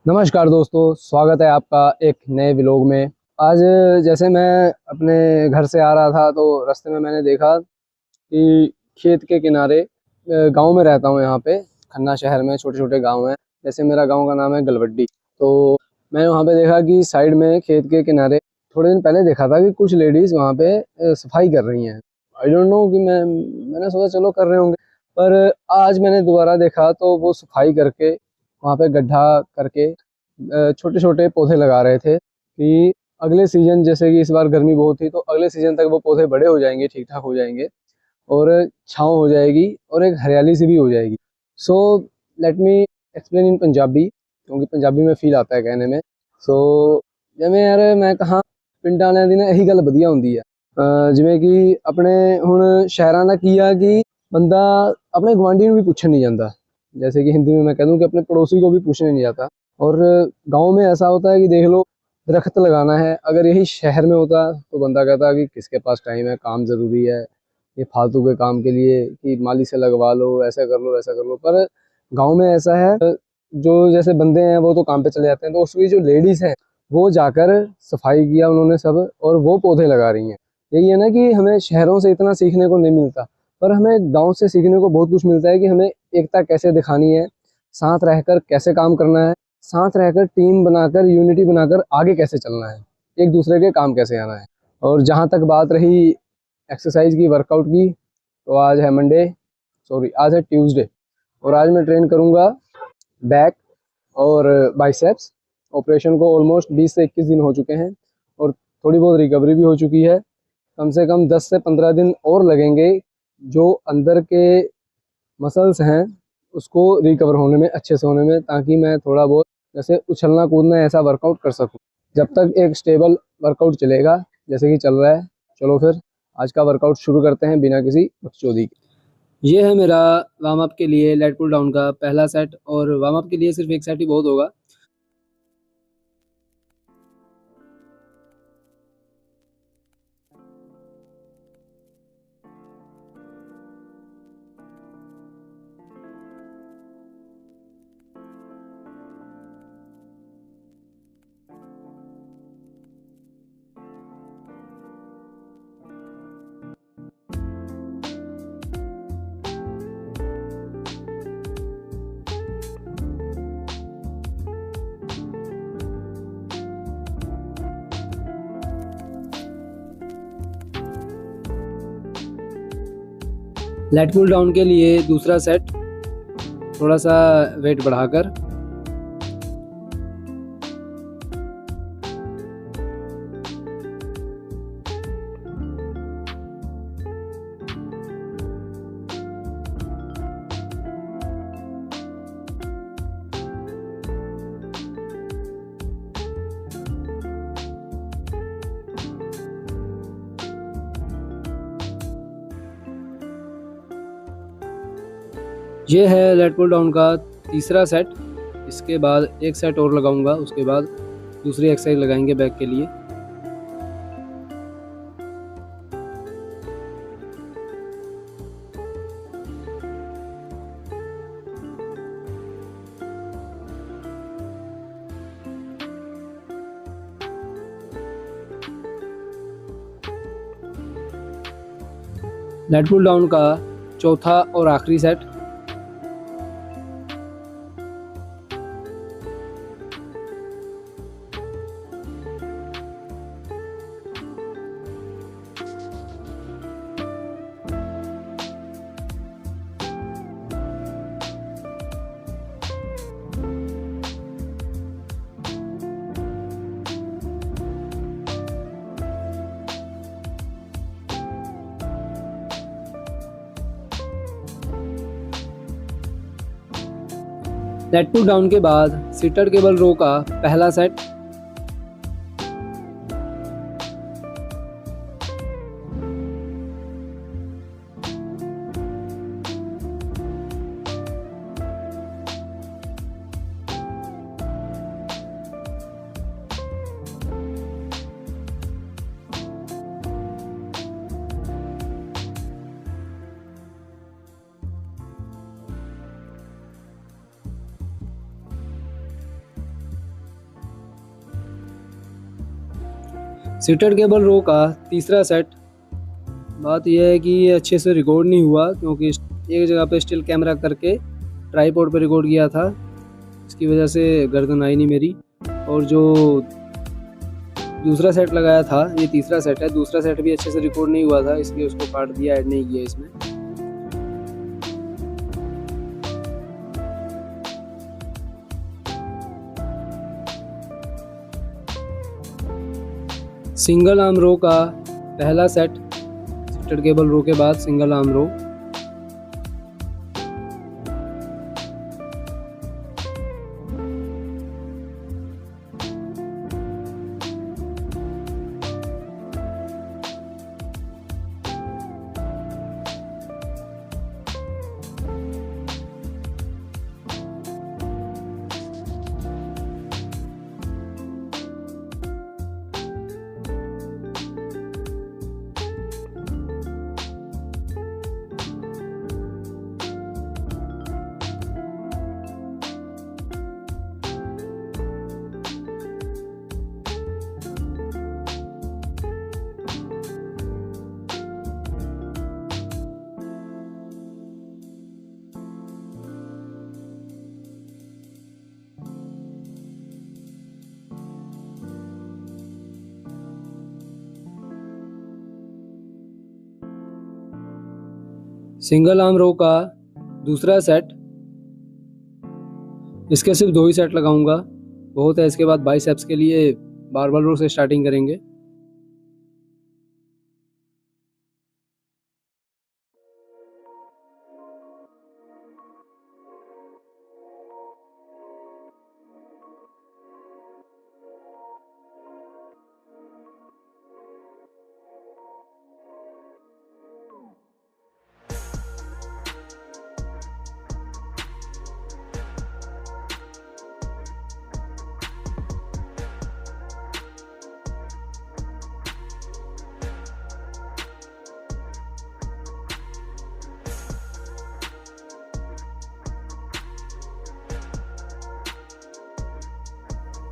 नमस्कार दोस्तों, स्वागत है आपका एक नए व्लॉग में। आज जैसे मैं अपने घर से आ रहा था तो रास्ते में मैंने देखा कि खेत के किनारे गांव में रहता हूं। यहाँ पे खन्ना शहर में छोटे छोटे गांव हैं। जैसे मेरा गांव का नाम है गलवड्डी। तो मैंने वहाँ पे देखा कि साइड में खेत के किनारे थोड़े दिन पहले देखा था कि कुछ लेडीज़ वहाँ पे सफाई कर रही हैं। आई डोंट नो कि मैंने सोचा चलो कर रहे होंगे, पर आज मैंने दोबारा देखा तो वो सफाई करके वहाँ पे गड्ढा करके छोटे छोटे पौधे लगा रहे थे कि अगले सीजन, जैसे कि इस बार गर्मी बहुत थी तो अगले सीजन तक वो पौधे बड़े हो जाएंगे, ठीक ठाक हो जाएंगे और छाँव हो जाएगी और एक हरियाली सी भी हो जाएगी। So let me explain in Punjabi, क्योंकि पंजाबी में फील आता है कहने में। सो जिवें यार मैं कहा पिंडां वालियां दी ना यही गल वधिया हुंदी है। जिवें कि अपने हुण शहरां दा की आ कि बंदा अपने गवांढी नूं भी पुछण नहीं जांदा। जैसे कि हिंदी में मैं कह दूं कि अपने पड़ोसी को भी पूछने नहीं जाता। और गाँव में ऐसा होता है कि देख लो, दरख्त लगाना है, अगर यही शहर में होता तो बंदा कहता कि किसके पास टाइम है, काम ज़रूरी है, ये फालतू के काम के लिए कि माली से लगवा लो, ऐसा कर लो वैसा कर लो। पर गांव में ऐसा है, जो जैसे बंदे हैं वो तो काम पे चले जाते हैं, तो उसकी जो लेडीज़ हैं वो जाकर सफाई किया उन्होंने सब, और वो पौधे लगा रही हैं। यही है ना कि हमें शहरों से इतना सीखने को नहीं मिलता, पर हमें गाँव से सीखने को बहुत कुछ मिलता है कि हमें एकता कैसे दिखानी है, साथ रहकर कैसे काम करना है, साथ रहकर टीम बनाकर यूनिटी बनाकर आगे कैसे चलना है, एक दूसरे के काम कैसे आना है। और जहाँ तक बात रही एक्सरसाइज की, वर्कआउट की, तो आज है मंडे, सॉरी आज है ट्यूसडे, और आज मैं ट्रेन करूँगा बैक और बाइसेप्स। ऑपरेशन को ऑलमोस्ट 20 से 21 दिन हो चुके हैं और थोड़ी बहुत रिकवरी भी हो चुकी है। कम से कम 10 से 15 दिन और लगेंगे जो अंदर के मसल्स हैं उसको रिकवर होने में, अच्छे से होने में, ताकि मैं थोड़ा बहुत जैसे उछलना कूदना ऐसा वर्कआउट कर सकूं। जब तक एक स्टेबल वर्कआउट चलेगा जैसे कि चल रहा है। चलो फिर आज का वर्कआउट शुरू करते हैं बिना किसी बकचोदी के। ये है मेरा वार्म अप के लिए लेट पुल डाउन का पहला सेट, और वार्म अप के लिए सिर्फ एक सेट ही बहुत होगा। लेट पुल डाउन के लिए दूसरा सेट, थोड़ा सा वेट बढ़ाकर। ये है लेट पुल डाउन का तीसरा सेट। इसके बाद एक सेट और लगाऊंगा, उसके बाद दूसरी एक्सरसाइज लगाएंगे बैक के लिए। लेट पुल डाउन का चौथा और आखिरी सेट। लेट पुल डाउन के बाद सिटर केबल रो का पहला सेट। सीटेड केबल रो का तीसरा सेट। बात यह है कि ये अच्छे से रिकॉर्ड नहीं हुआ क्योंकि एक जगह पे स्टिल कैमरा करके ट्राईपॉड पे रिकॉर्ड किया था, इसकी वजह से गर्दन आई नहीं मेरी। और जो दूसरा सेट लगाया था, ये तीसरा सेट है, दूसरा सेट भी अच्छे से रिकॉर्ड नहीं हुआ था, इसलिए उसको काट दिया, ऐड नहीं किया इसमें। सिंगल आर्म रो का पहला सेट, सीटेड केबल रो के बाद सिंगल आर्म रो। सिंगल आर्म रो का दूसरा सेट, इसके सिर्फ 2 ही सेट लगाऊंगा, बहुत है। इसके बाद बाइसेप्स के लिए बारबल रो से स्टार्टिंग करेंगे।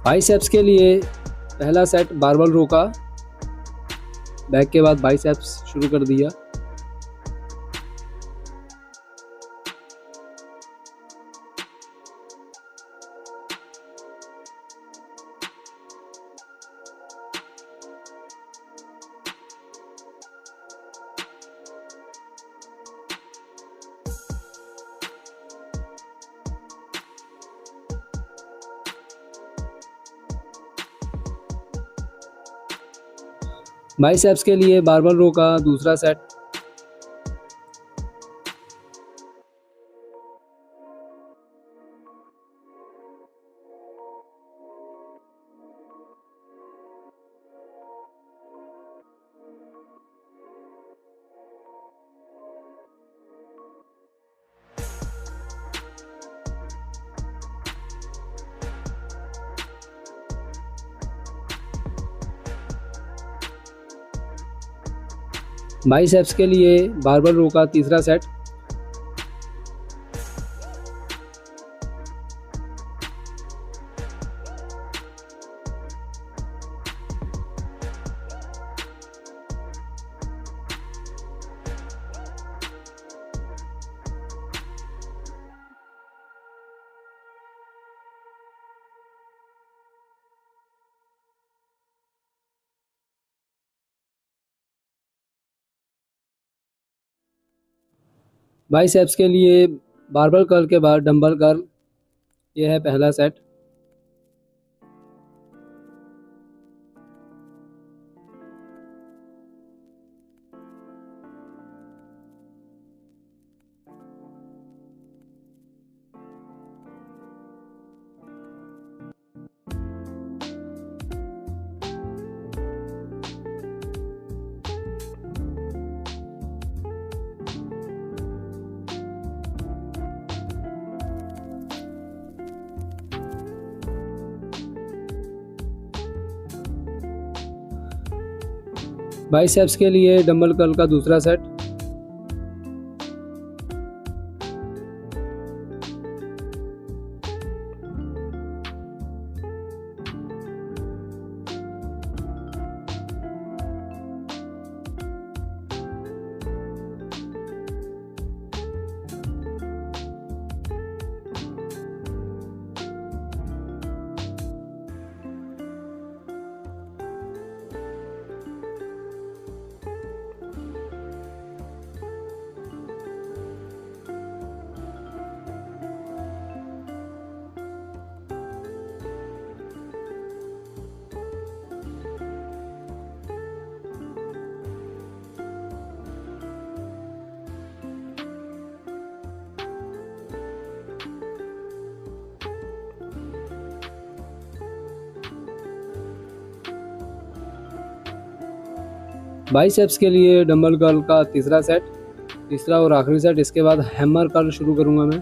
बाइसेप्स के लिए पहला सेट बारबल रो का, बैक के बाद बाइसेप्स शुरू कर दिया। बाइसेप्स के लिए बारबल रो का दूसरा सेट। बाइसेप्स के लिए बारबल रो का तीसरा सेट। बाइसेप्स के लिए बारबल कर्ल के बाद डंबल कर्ल, यह है पहला सेट। बाइसेप्स के लिए डंबल कर्ल का दूसरा सेट। बाइसेप्स के लिए डंबल कर्ल का तीसरा और आखिरी सेट। इसके बाद हैमर कर्ल शुरू करूँगा मैं।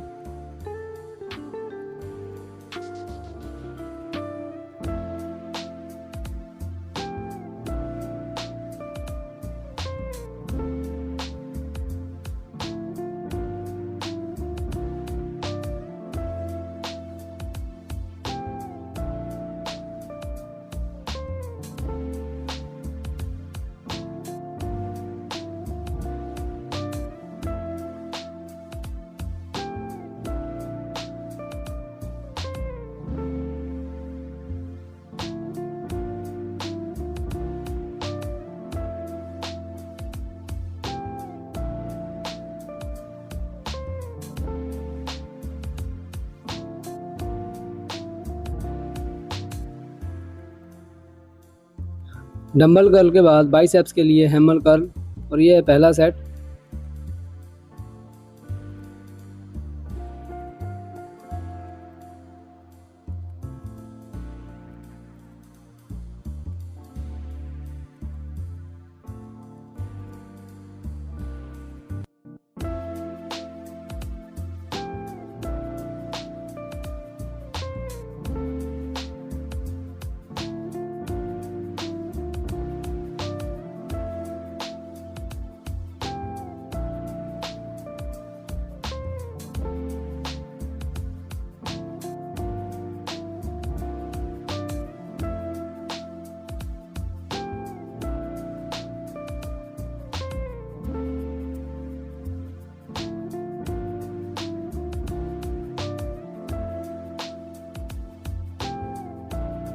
डंबल कर्ल के बाद बाइसेप्स के लिए हैमर कर्ल, और ये है पहला सेट।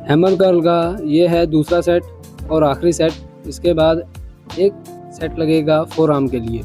हैमर कर्ल का ये है दूसरा सेट और आखिरी सेट। इसके बाद एक सेट लगेगा फोर आर्म के लिए।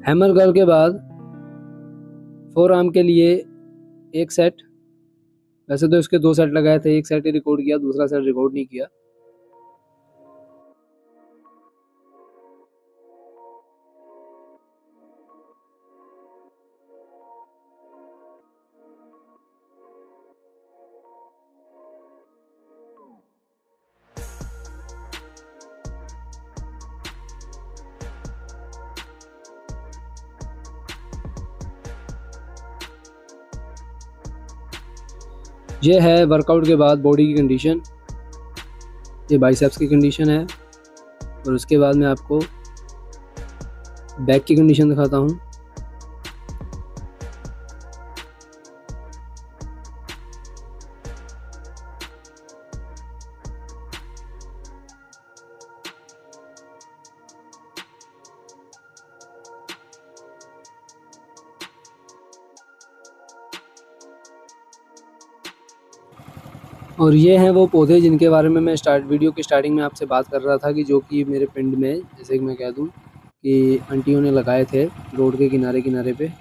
हैमर कर्ल के बाद फोर आर्म के लिए एक सेट। वैसे तो इसके 2 सेट लगाए थे, एक सेट ही रिकॉर्ड किया, दूसरा सेट रिकॉर्ड नहीं किया। ये है वर्कआउट के बाद बॉडी की कंडीशन। ये बाइसेप्स की कंडीशन है, और उसके बाद मैं आपको बैक की कंडीशन दिखाता हूँ। और ये हैं वो पौधे जिनके बारे में मैं वीडियो की स्टार्टिंग में आपसे बात कर रहा था, कि जो कि मेरे पिंड में, जैसे कि मैं कह दूं कि आंटियों ने लगाए थे रोड के किनारे किनारे पे।